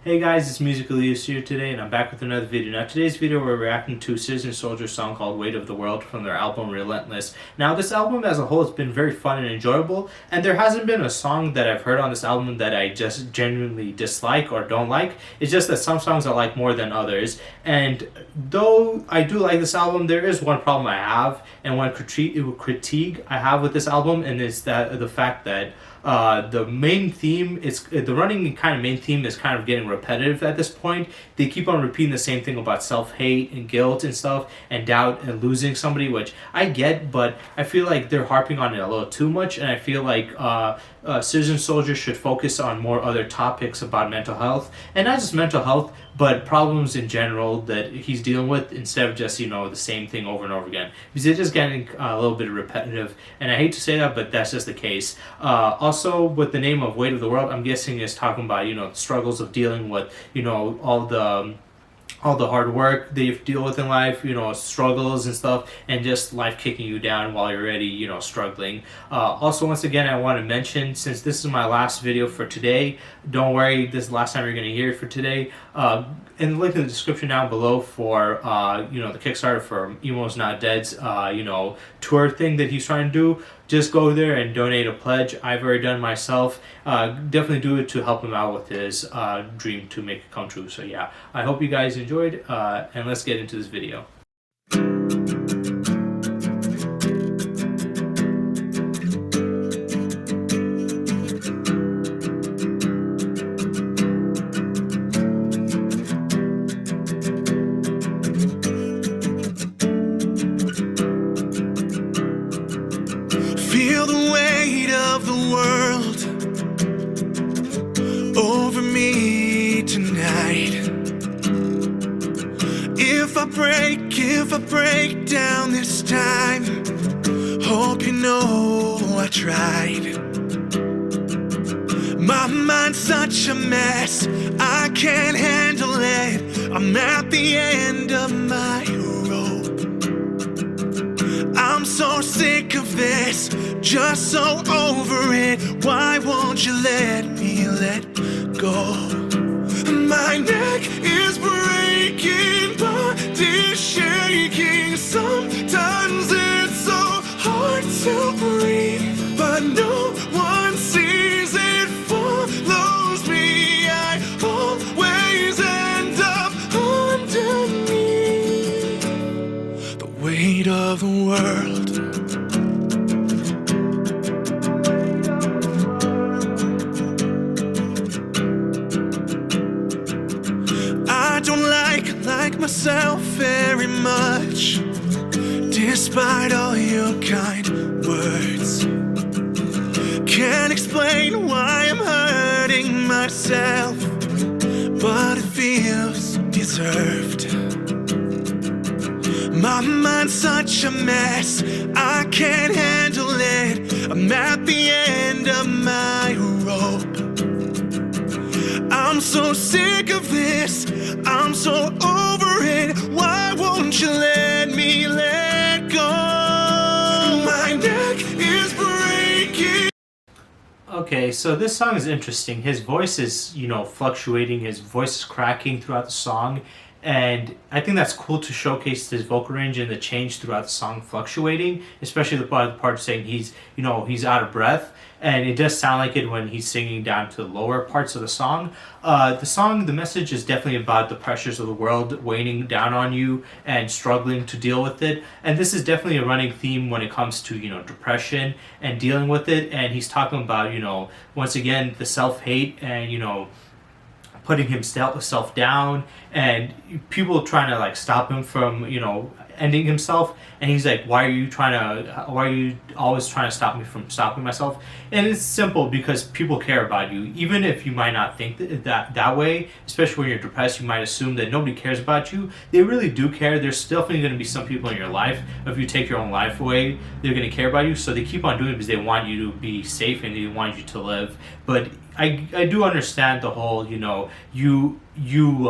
Hey guys, it's Musical Elias here today, and I'm back with another video. Now, today's video we're reacting to Citizen Soldier's song called Weight of the World from their album Relentless. Now, this album as a whole has been very fun and enjoyable, and there hasn't been a song that I've heard on this album that I just genuinely dislike or don't like. It's just that some songs I like more than others, and though I do like this album, there is one problem I have, and one critique I have with this album, and it's that the fact that the main theme is the running kind of main theme is kind of getting repetitive at this point. They keep on repeating the same thing about self-hate and guilt and stuff and doubt and losing somebody, which I get, but I feel like they're harping on it a little too much, and I feel like Citizen Soldier should focus on more other topics about mental health, and not just mental health but problems in general that he's dealing with, instead of just the same thing over and over again, because it's just getting a little bit repetitive, and I hate to say that, but that's just the case. Also, with the name of Weight of the World, I'm guessing is talking about the struggles of dealing with all the hard work that you deal with in life, struggles and stuff, and just life kicking you down while you're already, struggling. Also, once again, I want to mention, since this is my last video for today, don't worry, this is the last time you're going to hear it for today. And the link in the description down below for, the Kickstarter for Emo's Not Dead's, tour thing that he's trying to do. Just go there and donate a pledge. I've already done myself. Definitely do it to help him out with his dream to make it come true. So yeah, I hope you guys enjoyed, and let's get into this video. Feel the weight of the world over me tonight. If I break down this time, hope you know I tried. My mind's such a mess, I can't handle it. I'm at the end of my rope. I'm so sick of this, just so over it. Why won't you let me let go? My neck is breaking, body's shaking. Sometimes it's so hard to breathe, but no one sees it follows me. I always end up underneath the weight of the world. I don't like myself very much, despite all your kind words. Can't explain why I'm hurting myself, but it feels deserved. My mind's such a mess, I can't handle it. I'm at the end of my rope. I'm so sick of this, I'm so over it. Why won't you let me let go? My neck is breaking. Okay, so this song is interesting. His voice is, fluctuating. His voice is cracking throughout the song. And I think that's cool to showcase his vocal range and the change throughout the song fluctuating, especially the part saying he's out of breath. And it does sound like it when he's singing down to the lower parts of the song. The message is definitely about the pressures of the world weighing down on you and struggling to deal with it. And this is definitely a running theme when it comes to, depression and dealing with it. And he's talking about, once again, the self-hate and, putting himself down, and people trying to stop him from ending himself, and he's like, why are you always trying to stop me from stopping myself? And it's simple, because people care about you, even if you might not think that way. Especially when you're depressed, you might assume that nobody cares about you. They really do care. There's definitely going to be some people in your life, if you take your own life away, they're going to care about you, so they keep on doing it because they want you to be safe and they want you to live. But I do understand the whole, you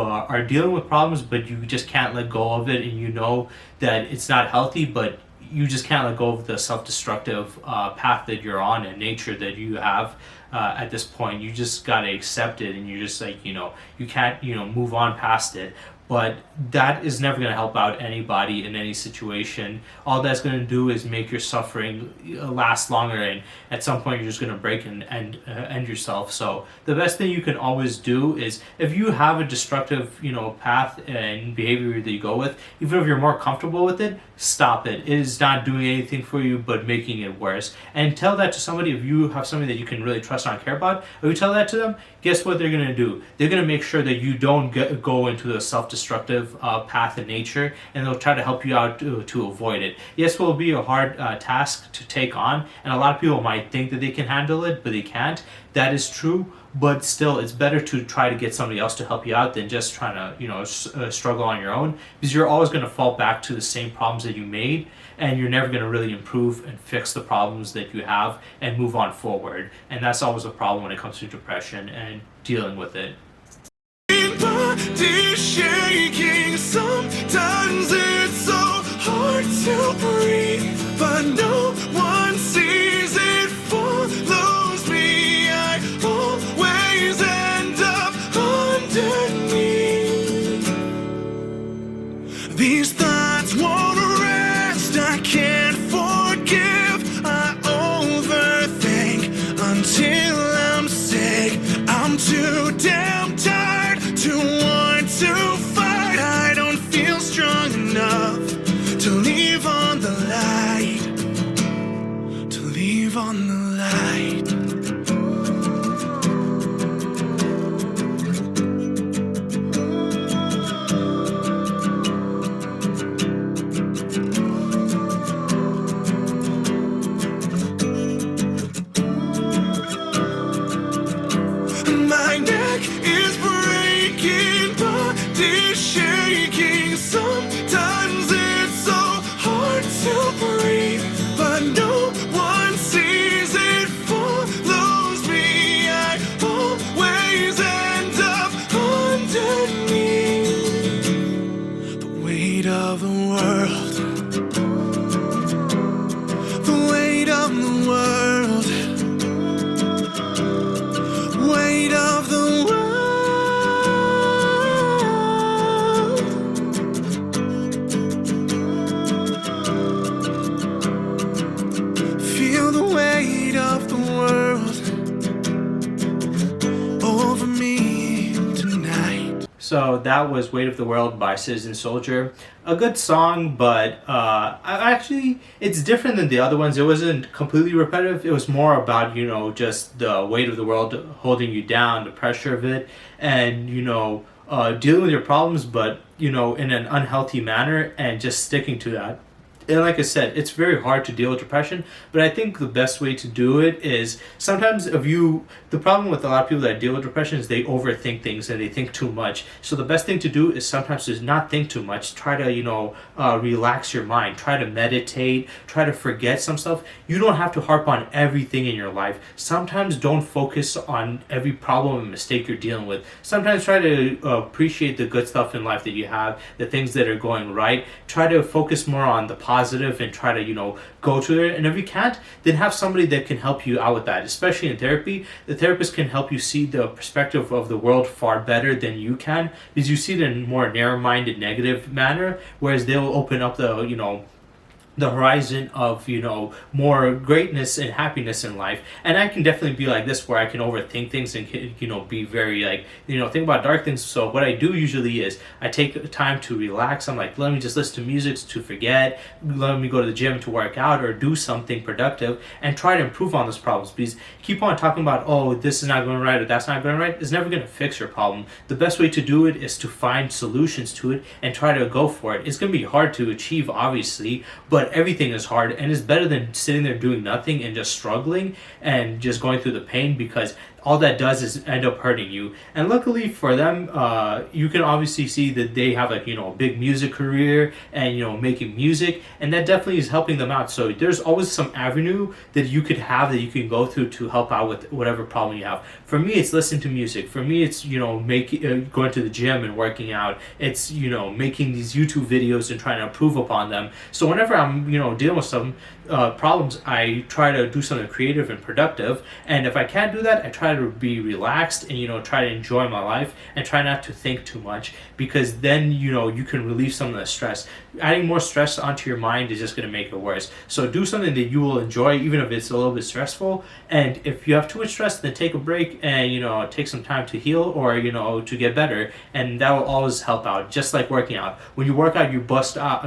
are dealing with problems, but you just can't let go of it, and that it's not healthy, but you just can't let go of the self-destructive path that you're on and nature that you have. at this point. You just gotta accept it, and you're just like, you can't, move on past it. But that is never going to help out anybody in any situation. All that's going to do is make your suffering last longer, and at some point you're just going to break and end yourself. So the best thing you can always do is, if you have a destructive path and behavior that you go with, even if you're more comfortable with it, stop it. It is not doing anything for you but making it worse. And tell that to somebody. If you have somebody that you can really trust and care about, if you tell that to them, guess what they're going to do? They're going to make sure that you don't go into the self-destructive path in nature, and they'll try to help you out to avoid it. Yes, it will be a hard task to take on, and a lot of people might think that they can handle it, but they can't. That is true, but still, it's better to try to get somebody else to help you out than just trying to struggle on your own, because you're always going to fall back to the same problems that you made, and you're never going to really improve and fix the problems that you have and move on forward. And that's always a problem when it comes to depression and dealing with it. Body shaking, sometimes it's so hard to breathe, but no one sees it follows me. I always end up underneath. These thoughts won't rest, I can't forgive, I overthink until I'm sick. I'm too damn tired to want to fight. I don't feel strong enough to leave on the light, to leave on the light. My neck is breaking, body shaking. Sometimes it's so hard to breathe, but no one sees it follows me. I always end up underneath the weight of the world, the weight of the world, weight of the world. Feel the weight of the world over me tonight. So that was Weight of the World by Citizen Soldier. A good song, but it's different than the other ones. It wasn't completely repetitive. It was more about, just the weight of the world holding you down, the pressure of it, and, dealing with your problems, but, in an unhealthy manner, and just sticking to that. And like I said, it's very hard to deal with depression, but I think the best way to do it is, sometimes the problem with a lot of people that deal with depression is they overthink things and they think too much. So the best thing to do is sometimes to not think too much. Try to, relax your mind. Try to meditate. Try to forget some stuff. You don't have to harp on everything in your life. Sometimes don't focus on every problem and mistake you're dealing with. Sometimes try to appreciate the good stuff in life that you have, the things that are going right. Try to focus more on the positive and try to, go to it. And if you can't, then have somebody that can help you out with that, especially in therapy. The therapist can help you see the perspective of the world far better than you can, because you see it in a more narrow-minded, negative manner, whereas they'll open up the horizon of more greatness and happiness in life. And I can definitely be like this, where I can overthink things and be very think about dark things. So what I do usually is I take time to relax. I'm like, let me just listen to music to forget, let me go to the gym to work out or do something productive, and try to improve on those problems. Because keep on talking about, oh, this is not going right or that's not going right, is never going to fix your problem. The best way to do it is to find solutions to it and try to go for it. It's going to be hard to achieve, obviously, but everything is hard, and it's better than sitting there doing nothing and just struggling and just going through the pain, because all that does is end up hurting you. And luckily for them, you can obviously see that they have like, a big music career and, making music, and that definitely is helping them out. So there's always some avenue that you could have that you can go through to help out with whatever problem you have. For me, it's listening to music. For me, it's, going to the gym and working out. It's, making these YouTube videos and trying to improve upon them. So whenever I'm, dealing with some problems, I try to do something creative and productive. And if I can't do that, I try to be relaxed and, try to enjoy my life and try not to think too much, because then, you can relieve some of the stress. Adding more stress onto your mind is just going to make it worse. So do something that you will enjoy, even if it's a little bit stressful. And if you have too much stress, then take a break and, take some time to heal or, to get better. And that will always help out. Just like working out. When you work out, you bust out,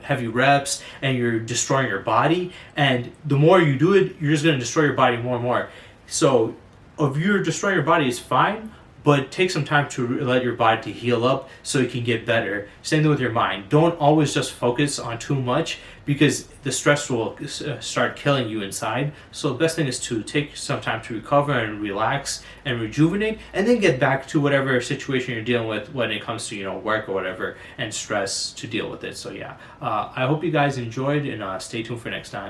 heavy reps, and you're destroying your body. And the more you do it, you're just going to destroy your body more and more. So if you're destroying your body, it's fine, but take some time to let your body to heal up so you can get better. Same thing with your mind. Don't always just focus on too much, because the stress will start killing you inside. So the best thing is to take some time to recover and relax and rejuvenate, and then get back to whatever situation you're dealing with when it comes to work or whatever, and stress to deal with it. So yeah, I hope you guys enjoyed, and stay tuned for next time.